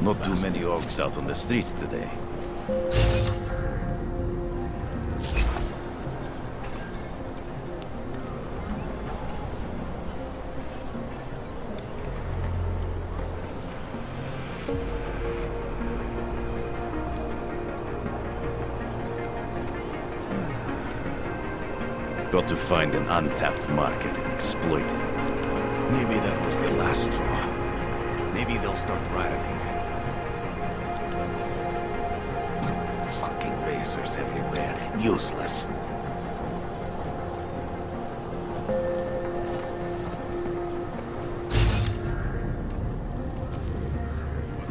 Not too many orcs out on the streets today. Got to find an untapped market and exploit it. Maybe that was the last straw. Maybe they'll start rioting. Fucking lasers everywhere. Useless.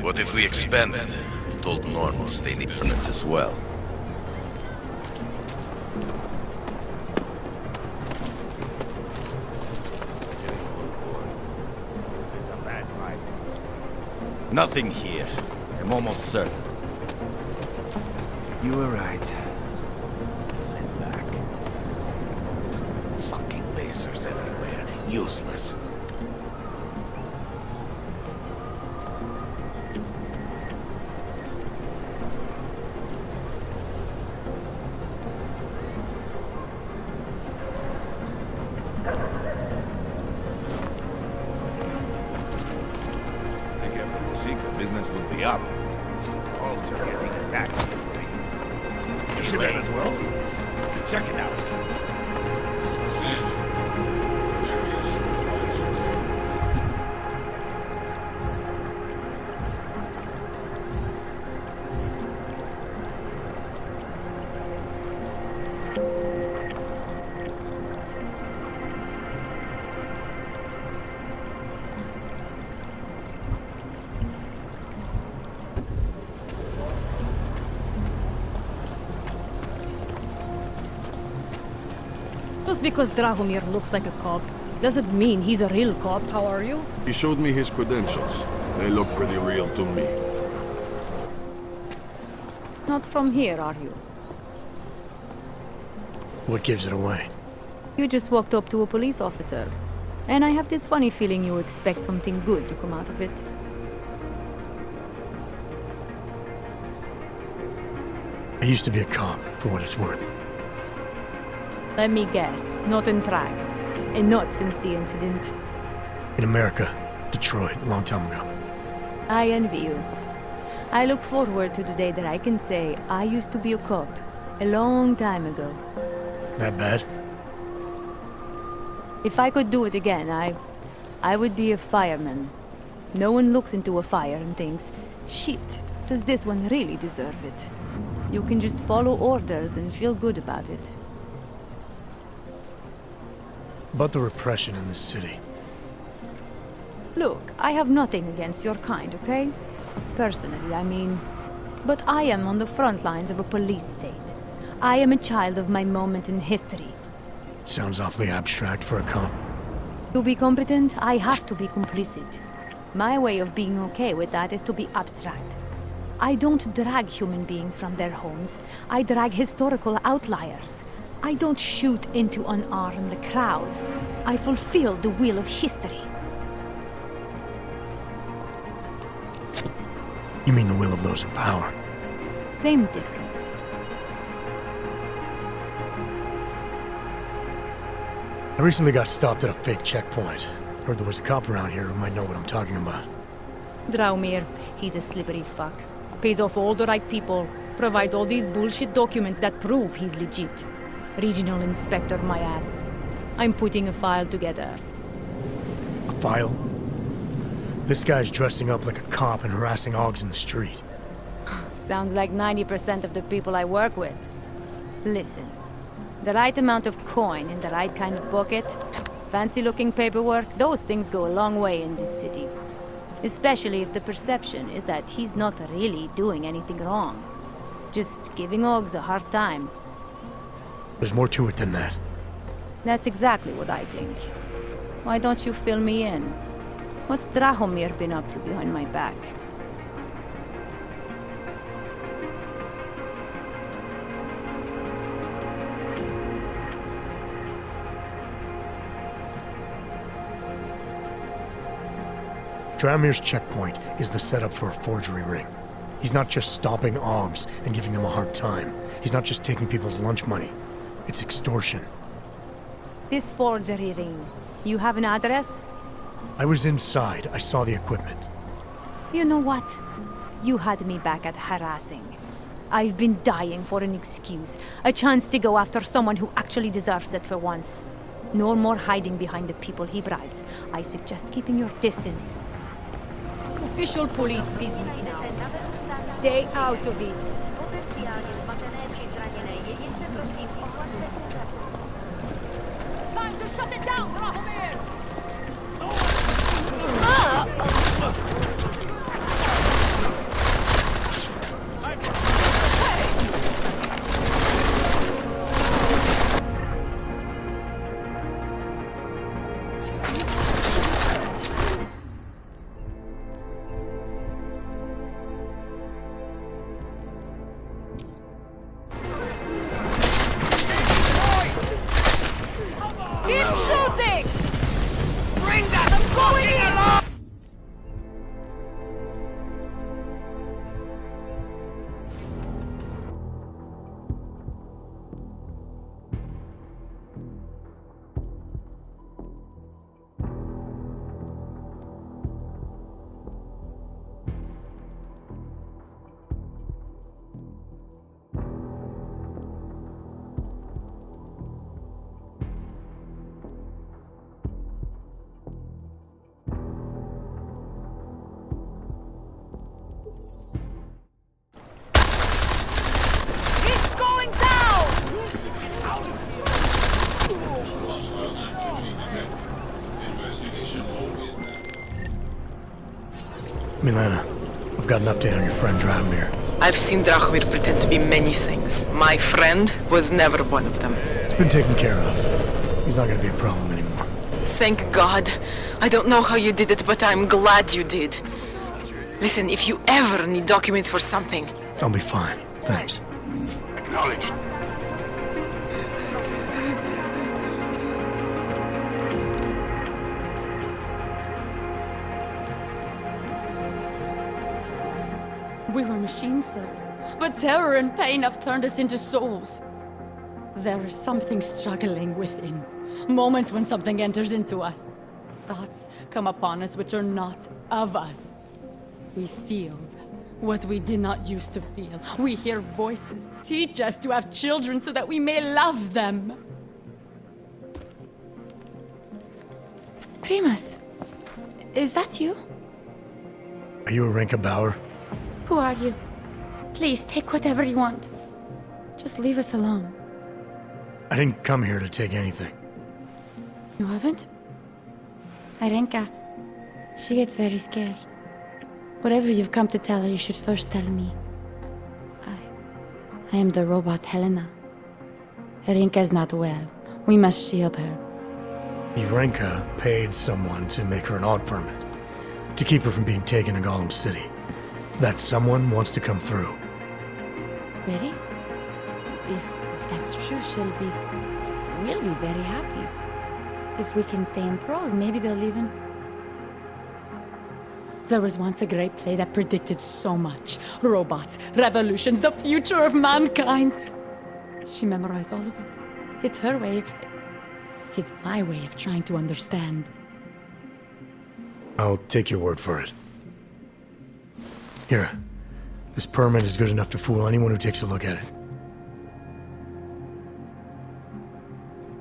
What if we expanded? Told normals they need permits as well. Nothing here. I'm almost certain. You were right. Send back. Fucking lasers everywhere. Useless. Business would be up. Orcs are getting attacked. You see that as well? Check it out. Just because Drahomir looks like a cop doesn't mean he's a real cop. How are you? He showed me his credentials. They look pretty real to me. Not from here, are you? What gives it away? You just walked up to a police officer. And I have this funny feeling you expect something good to come out of it. I used to be a cop, for what it's worth. Let me guess, not in Prague. And not since the incident. In America, Detroit, a long time ago. I envy you. I look forward to the day that I can say I used to be a cop a long time ago. That bad? If I could do it again, I would be a fireman. No one looks into a fire and thinks, shit, does this one really deserve it? You can just follow orders and feel good about it. About the repression in this city. Look, I have nothing against your kind, okay? Personally, I mean. But I am on the front lines of a police state. I am a child of my moment in history. Sounds awfully abstract for a cop. To be competent, I have to be complicit. My way of being okay with that is to be abstract. I don't drag human beings from their homes. I drag historical outliers. I don't shoot into unarmed crowds. I fulfill the will of history. You mean the will of those in power? Same difference. I recently got stopped at a fake checkpoint. Heard there was a cop around here who might know what I'm talking about. Drahomir, he's a slippery fuck. Pays off all the right people. Provides all these bullshit documents that prove he's legit. Regional inspector, my ass. I'm putting a file together. A file? This guy's dressing up like a cop and harassing hogs in the street. Sounds like 90% of the people I work with. Listen, the right amount of coin in the right kind of bucket, fancy-looking paperwork, those things go a long way in this city. Especially if the perception is that he's not really doing anything wrong. Just giving hogs a hard time. There's more to it than that. That's exactly what I think. Why don't you fill me in? What's Drahomir been up to behind my back? Dramir's checkpoint is the setup for a forgery ring. He's not just stopping Augs and giving them a hard time. He's not just taking people's lunch money. It's extortion. This forgery ring. You have an address? I was inside. I saw the equipment. You know what? You had me back at harassing. I've been dying for an excuse. A chance to go after someone who actually deserves it for once. No more hiding behind the people he bribes. I suggest keeping your distance. It's official police business now. Stay out of it. Time to shut it down, Drahomir! Milena, I've got an update on your friend Drahomir. I've seen Drahomir pretend to be many things. My friend was never one of them. It's been taken care of. He's not gonna be a problem anymore. Thank God. I don't know how you did it, but I'm glad you did. Listen, if you ever need documents for something... I'll be fine. Thanks. Acknowledged. We were machines, sir. But terror and pain have turned us into souls. There is something struggling within. Moments when something enters into us. Thoughts come upon us which are not of us. We feel what we did not used to feel. We hear voices teach us to have children so that we may love them. Primus, is that you? Are you Arenka Bauer? Who are you? Please, take whatever you want. Just leave us alone. I didn't come here to take anything. You haven't? Arenka, she gets very scared. Whatever you've come to tell her, you should first tell me. I am the robot Helena. Arenka is not well. We must shield her. Arenka paid someone to make her an AUG permit. To keep her from being taken to Gollum City. That someone wants to come through. Really? If that's true, we'll be very happy. If we can stay in Prague, maybe they'll even... There was once a great play that predicted so much. Robots, revolutions, the future of mankind. She memorized all of it. It's her way. It's my way of trying to understand. I'll take your word for it. Here. This permit is good enough to fool anyone who takes a look at it.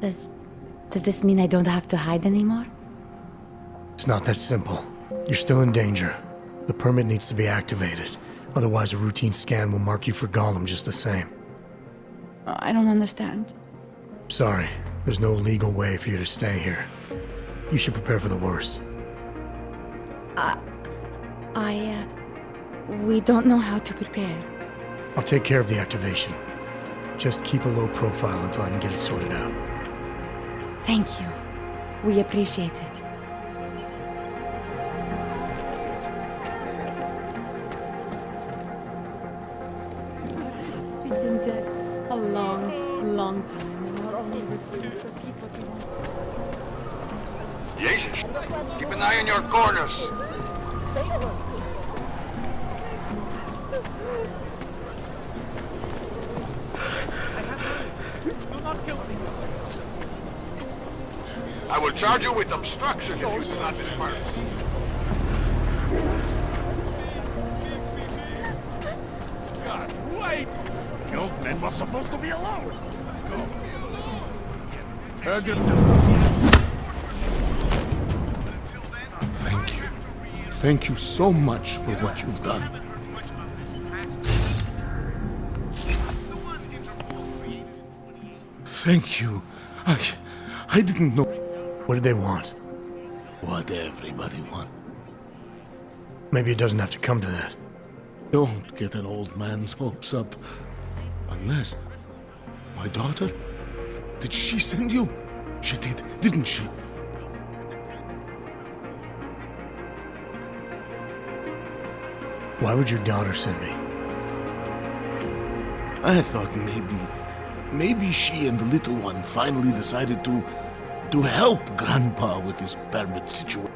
Does this mean I don't have to hide anymore? It's not that simple. You're still in danger. The permit needs to be activated. Otherwise, a routine scan will mark you for Gollum just the same. I don't understand. Sorry. There's no legal way for you to stay here. You should prepare for the worst. We don't know how to prepare. I'll take care of the activation. Just keep a low profile until I can get it sorted out. Thank you. We appreciate it. We've been dead a long, long time, and we're only refusing to keep what we want. Jesus! Keep an eye on your corners! I will charge you with obstruction if you do not disperse. God, wait! Guild men were supposed to be alone. Thank you. Thank you so much for what you've done. Thank you. I didn't know What did they want? what everybody wants. Maybe it doesn't have to come to that. Don't get an old man's hopes up. Unless... My daughter? Did she send you? She did, didn't she? Why would your daughter send me? I thought maybe she and the little one finally decided to help Grandpa with his permit situation.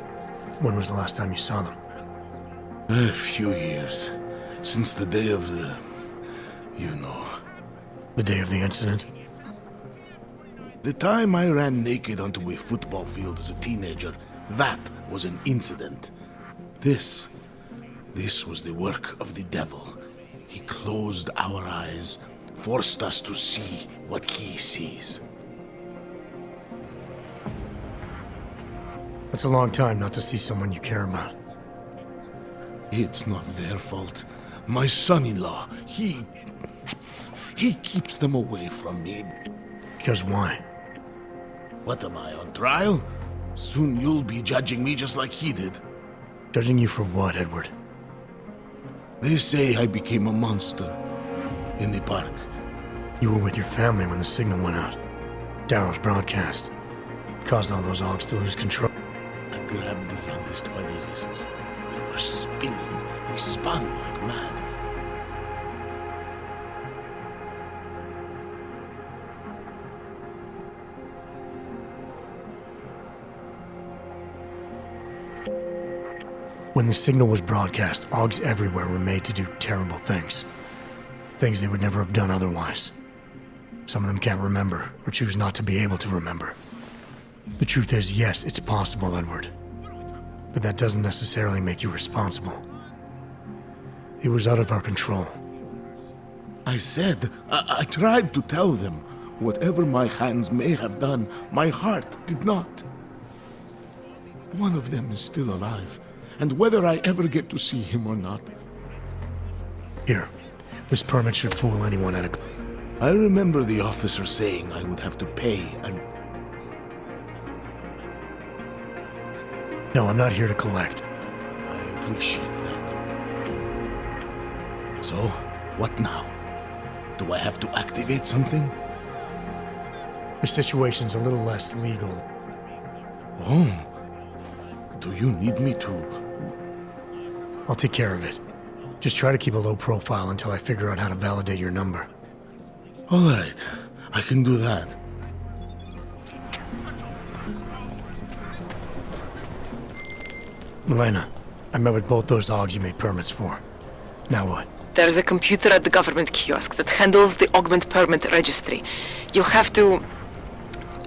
When was the last time you saw them? A few years. Since the day of the... you know. The day of the incident? The time I ran naked onto a football field as a teenager, that was an incident. This was the work of the devil. He closed our eyes, forced us to see what he sees. That's a long time not to see someone you care about. It's not their fault. My son-in-law, he keeps them away from me. Because why? What am I, on trial? Soon you'll be judging me just like he did. Judging you for what, Edward? They say I became a monster in the park. You were with your family when the signal went out. Darrow's broadcast. Caused all those Augs to lose control. I grabbed the youngest by the wrists. We were spinning. We spun like mad. When the signal was broadcast, Augs everywhere were made to do terrible things. Things they would never have done otherwise. Some of them can't remember, or choose not to be able to remember. The truth is, yes, it's possible, Edward. But that doesn't necessarily make you responsible. It was out of our control. I said, I tried to tell them. Whatever my hands may have done, my heart did not. One of them is still alive. And whether I ever get to see him or not. Here, this permit should fool anyone at a... I remember the officer saying I would have to pay a... No, I'm not here to collect. I appreciate that. So, what now? Do I have to activate something? The situation's a little less legal. Oh. Do you need me to... I'll take care of it. Just try to keep a low profile until I figure out how to validate your number. All right. I can do that. Milena, I met with both those Augs you made permits for. Now what? There's a computer at the government kiosk that handles the augment permit registry. You'll have to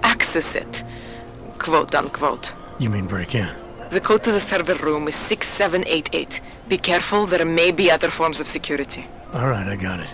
access it, quote unquote. You mean break in? The code to the server room is 6788. Be careful, there may be other forms of security. All right, I got it.